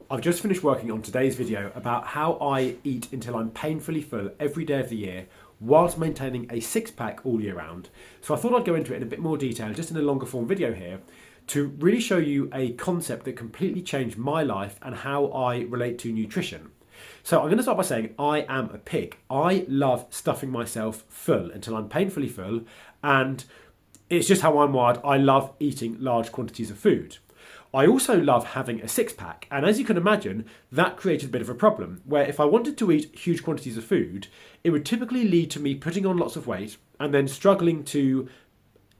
I've just finished working on today's video about how I eat until I'm painfully full every day of the year whilst maintaining a six-pack all year round. So I thought I'd go into it in a bit more detail, just in a longer form video here, to really show you a concept that completely changed my life and how I relate to nutrition. So I'm going to start by saying I am a pig. I love stuffing myself full until I'm painfully full, and it's just how I'm wired. I love eating large quantities of food. I also love having a six-pack, and as you can imagine, that created a bit of a problem, where if I wanted to eat huge quantities of food, it would typically lead to me putting on lots of weight and then struggling to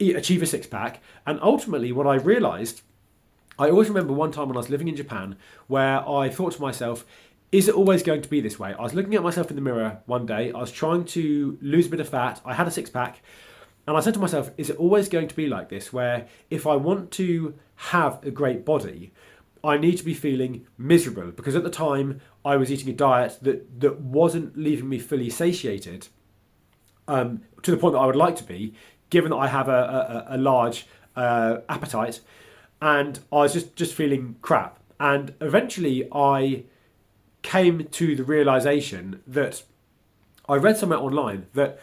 achieve a six-pack. And ultimately, what I realised, I always remember one time when I was living in Japan, where I thought to myself, is it always going to be this way? I was looking at myself in the mirror one day, I was trying to lose a bit of fat, I had a six-pack, and I said to myself, is it always going to be like this, where if I want to have a great body, I need to be feeling miserable? Because at the time, I was eating a diet that wasn't leaving me fully satiated to the point that I would like to be, given that I have a large appetite, and I was just feeling crap. And eventually, I came to the realization that I read somewhere online that,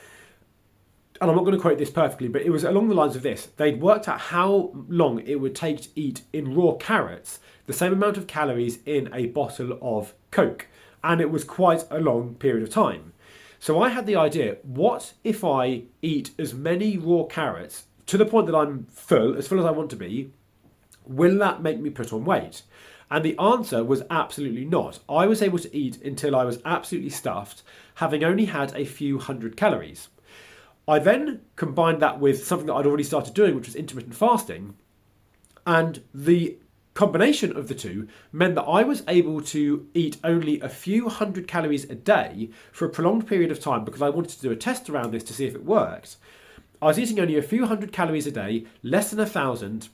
and I'm not going to quote this perfectly, but it was along the lines of this. They'd worked out how long it would take to eat in raw carrots the same amount of calories in a bottle of Coke. And it was quite a long period of time. So I had the idea, what if I eat as many raw carrots to the point that I'm full, as full as I want to be, will that make me put on weight? And the answer was absolutely not. I was able to eat until I was absolutely stuffed, having only had a few hundred calories. I then combined that with something that I'd already started doing, which was intermittent fasting. And the combination of the two meant that I was able to eat only a few hundred calories a day for a prolonged period of time, because I wanted to do a test around this to see if it worked. I was eating only a few hundred calories a day, less than 1,000.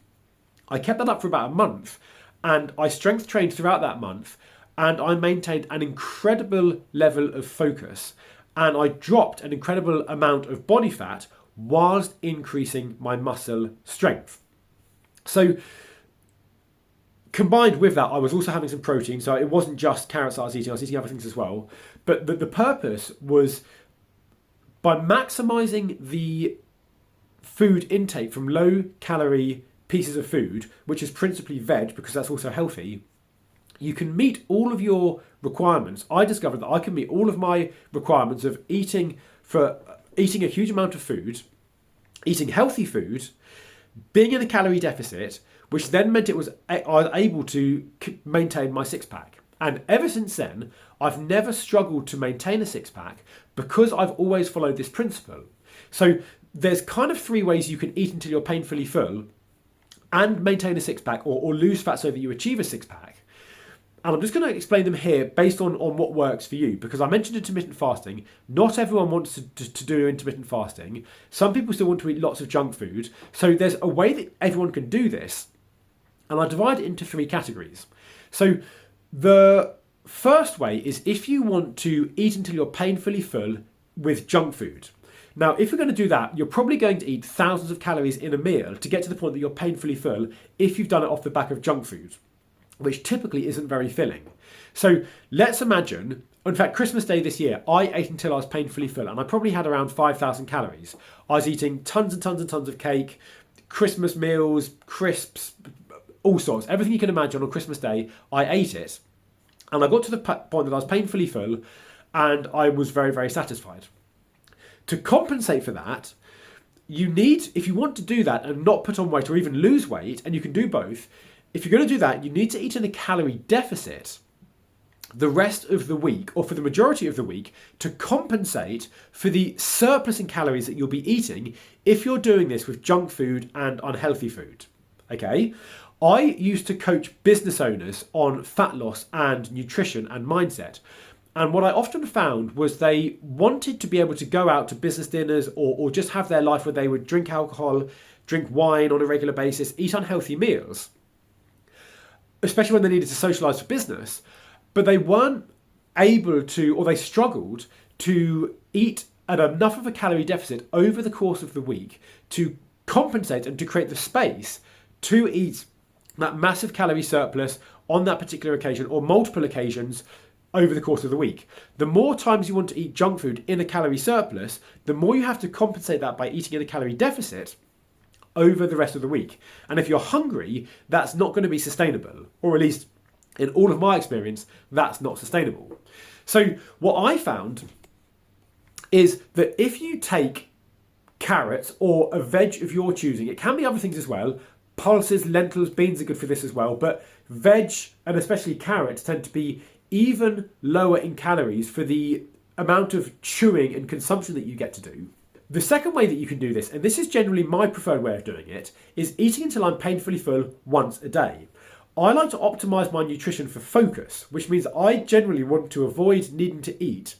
I kept that up for about a month, and I strength trained throughout that month, and I maintained an incredible level of focus. And I dropped an incredible amount of body fat whilst increasing my muscle strength. So combined with that, I was also having some protein. So it wasn't just carrots that I was eating other things as well. But the purpose was, by maximising the food intake from low calorie pieces of food, which is principally veg, because that's also healthy, you can meet all of your requirements. I discovered that I can meet all of my requirements of eating a huge amount of food, eating healthy food, being in a calorie deficit, which then meant I was able to maintain my six-pack. And ever since then, I've never struggled to maintain a six-pack because I've always followed this principle. So there's kind of three ways you can eat until you're painfully full and maintain a six-pack, or lose fat so that you achieve a six-pack. And I'm just going to explain them here based on what works for you, because I mentioned intermittent fasting. Not everyone wants to do intermittent fasting. Some people still want to eat lots of junk food. So there's a way that everyone can do this. And I divide it into three categories. So the first way is if you want to eat until you're painfully full with junk food. Now, if you're going to do that, you're probably going to eat thousands of calories in a meal to get to the point that you're painfully full if you've done it off the back of junk food, which typically isn't very filling. So let's imagine, in fact, Christmas Day this year, I ate until I was painfully full, and I probably had around 5,000 calories. I was eating tons and tons and tons of cake, Christmas meals, crisps, all sorts. Everything you can imagine on Christmas Day, I ate it. And I got to the point that I was painfully full, and I was very, very satisfied. To compensate for that, you need, if you want to do that and not put on weight or even lose weight, and you can do both, if you're going to do that, you need to eat in a calorie deficit the rest of the week, or for the majority of the week, to compensate for the surplus in calories that you'll be eating if you're doing this with junk food and unhealthy food. Okay? I used to coach business owners on fat loss and nutrition and mindset. And what I often found was they wanted to be able to go out to business dinners or just have their life where they would drink alcohol, drink wine on a regular basis, eat unhealthy meals, especially when they needed to socialise for business, but they weren't able to, or they struggled to eat at enough of a calorie deficit over the course of the week to compensate and to create the space to eat that massive calorie surplus on that particular occasion or multiple occasions over the course of the week. The more times you want to eat junk food in a calorie surplus, the more you have to compensate that by eating in a calorie deficit over the rest of the week. And if you're hungry, that's not going to be sustainable, or at least in all of my experience, that's not sustainable. So what I found is that if you take carrots or a veg of your choosing, it can be other things as well. Pulses, lentils, beans are good for this as well, but veg and especially carrots tend to be even lower in calories for the amount of chewing and consumption that you get to do. The second way that you can do this, and this is generally my preferred way of doing it, is eating until I'm painfully full once a day. I like to optimise my nutrition for focus, which means I generally want to avoid needing to eat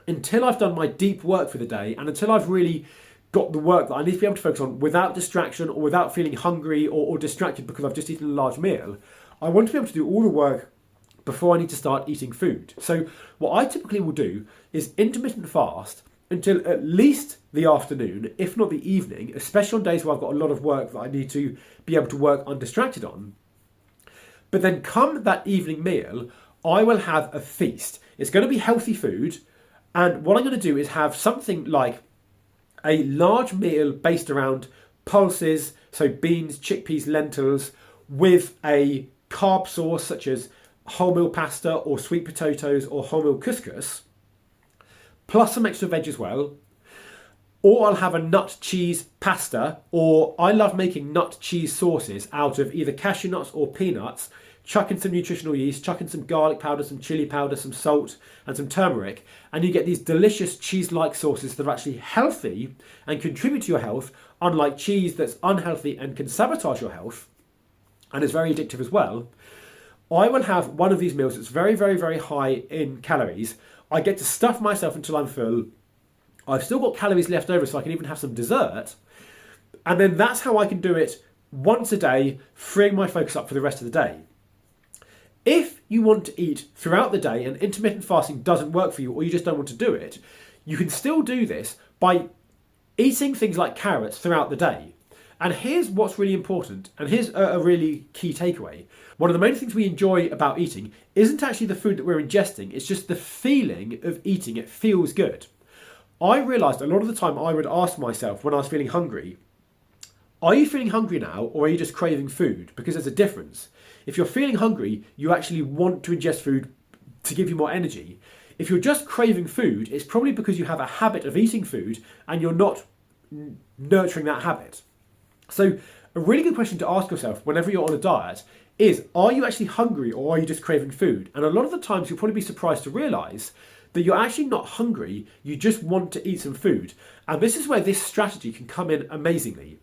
until I've done my deep work for the day and until I've really got the work that I need to be able to focus on without distraction or without feeling hungry or distracted because I've just eaten a large meal. I want to be able to do all the work before I need to start eating food. So what I typically will do is intermittent fast until at least the afternoon, if not the evening, especially on days where I've got a lot of work that I need to be able to work undistracted on. But then come that evening meal, I will have a feast. It's going to be healthy food, and what I'm going to do is have something like a large meal based around pulses, so beans, chickpeas, lentils, with a carb source such as wholemeal pasta or sweet potatoes or wholemeal couscous, plus some extra veg as well. Or I'll have a nut cheese pasta, or I love making nut cheese sauces out of either cashew nuts or peanuts, chuck in some nutritional yeast, chuck in some garlic powder, some chili powder, some salt and some turmeric, and you get these delicious cheese-like sauces that are actually healthy and contribute to your health, unlike cheese that's unhealthy and can sabotage your health and is very addictive as well. I will have one of these meals that's very, very, very high in calories. I get to stuff myself until I'm full. I've still got calories left over so I can even have some dessert. And then that's how I can do it once a day, freeing my focus up for the rest of the day. If you want to eat throughout the day and intermittent fasting doesn't work for you, or you just don't want to do it, you can still do this by eating things like carrots throughout the day. And here's what's really important, and here's a really key takeaway. One of the main things we enjoy about eating isn't actually the food that we're ingesting, it's just the feeling of eating. It feels good. I realised a lot of the time I would ask myself when I was feeling hungry, are you feeling hungry now, or are you just craving food? Because there's a difference. If you're feeling hungry, you actually want to ingest food to give you more energy. If you're just craving food, it's probably because you have a habit of eating food and you're not nurturing that habit. So a really good question to ask yourself whenever you're on a diet is, are you actually hungry or are you just craving food? And a lot of the times you'll probably be surprised to realise that you're actually not hungry, you just want to eat some food. And this is where this strategy can come in amazingly.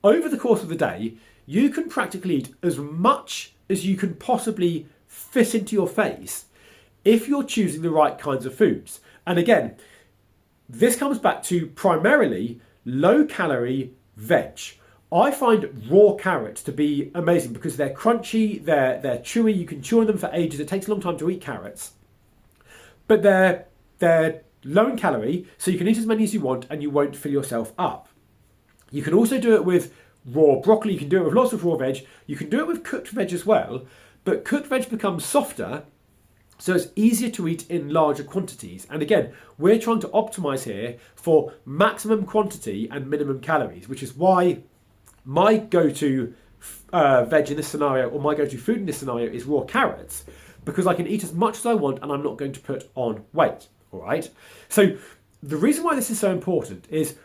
Over the course of the day, you can practically eat as much as you can possibly fit into your face if you're choosing the right kinds of foods. And again, this comes back to primarily low-calorie veg. I find raw carrots to be amazing because they're crunchy, they're chewy, you can chew on them for ages. It takes a long time to eat carrots. But they're low in calorie, so you can eat as many as you want and you won't fill yourself up. You can also do it with raw broccoli, you can do it with lots of raw veg, you can do it with cooked veg as well, but cooked veg becomes softer, so it's easier to eat in larger quantities. And again, we're trying to optimize here for maximum quantity and minimum calories, which is why my go-to veg in this scenario, or my go-to food in this scenario, is raw carrots, because I can eat as much as I want and I'm not going to put on weight, all right? So the reason why this is so important is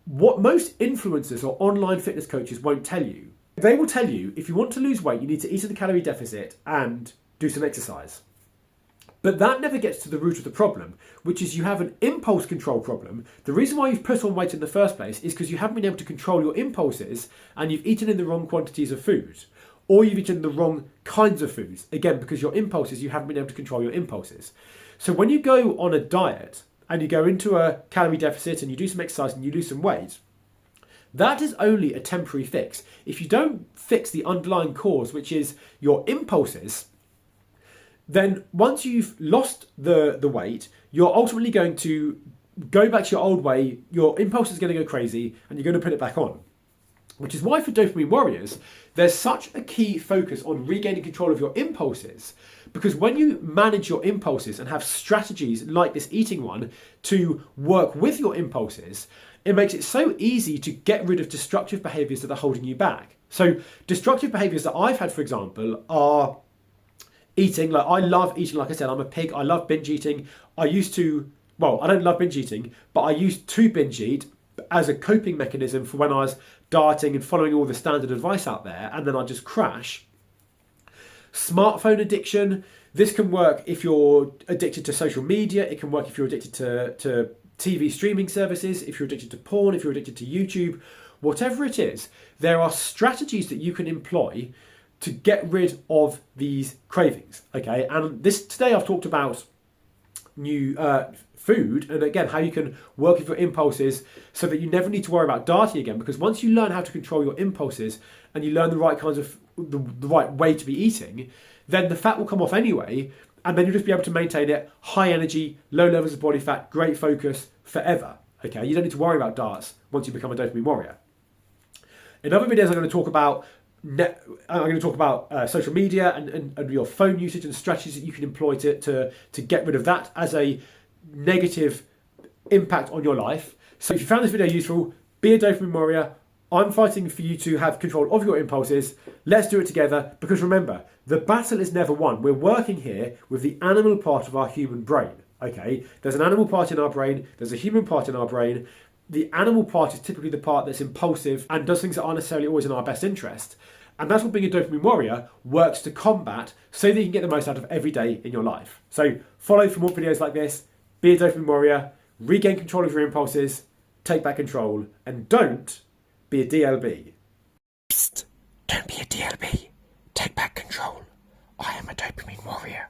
what most influencers or online fitness coaches won't tell you. They will tell you if you want to lose weight, you need to eat at a calorie deficit and do some exercise. But that never gets to the root of the problem, which is you have an impulse control problem. The reason why you've put on weight in the first place is because you haven't been able to control your impulses and you've eaten in the wrong quantities of food. Or you've eaten the wrong kinds of foods. Again, because your impulses, you haven't been able to control your impulses. So when you go on a diet and you go into a calorie deficit and you do some exercise and you lose some weight, that is only a temporary fix. If you don't fix the underlying cause, which is your impulses, then once you've lost the weight, you're ultimately going to go back to your old way, your impulse is going to go crazy and you're going to put it back on. Which is why for dopamine warriors, there's such a key focus on regaining control of your impulses. Because when you manage your impulses and have strategies like this eating one to work with your impulses, it makes it so easy to get rid of destructive behaviours that are holding you back. So destructive behaviours that I've had, for example, are eating. Like, I love eating, like I said, I'm a pig. I love binge eating. I don't love binge eating, but I used to binge eat as a coping mechanism for when I was dieting and following all the standard advice out there, and then I just crash. Smartphone addiction. This can work if you're addicted to social media. It can work if you're addicted to TV streaming services, if you're addicted to porn, if you're addicted to YouTube. Whatever it is, there are strategies that you can employ to get rid of these cravings. Okay, and today I've talked about new food, and again how you can work with your impulses so that you never need to worry about dieting again, because once you learn how to control your impulses and you learn the right kinds of the right way to be eating, then the fat will come off anyway, and then you'll just be able to maintain it, high energy, low levels of body fat, great focus forever. Okay, you don't need to worry about diets once you become a dopamine warrior. In other videos, I'm going to talk about social media and your phone usage and strategies that you can employ to get rid of that as a negative impact on your life. So if you found this video useful, be a dopamine warrior. I'm fighting for you to have control of your impulses. Let's do it together, because remember, the battle is never won. We're working here with the animal part of our human brain. Okay, there's an animal part in our brain, there's a human part in our brain. The animal part is typically the part that's impulsive and does things that aren't necessarily always in our best interest. And that's what being a dopamine warrior works to combat, so that you can get the most out of every day in your life. So follow for more videos like this, be a dopamine warrior, regain control of your impulses, take back control, and don't be a DLB. Psst, don't be a DLB. Take back control. I am a dopamine warrior.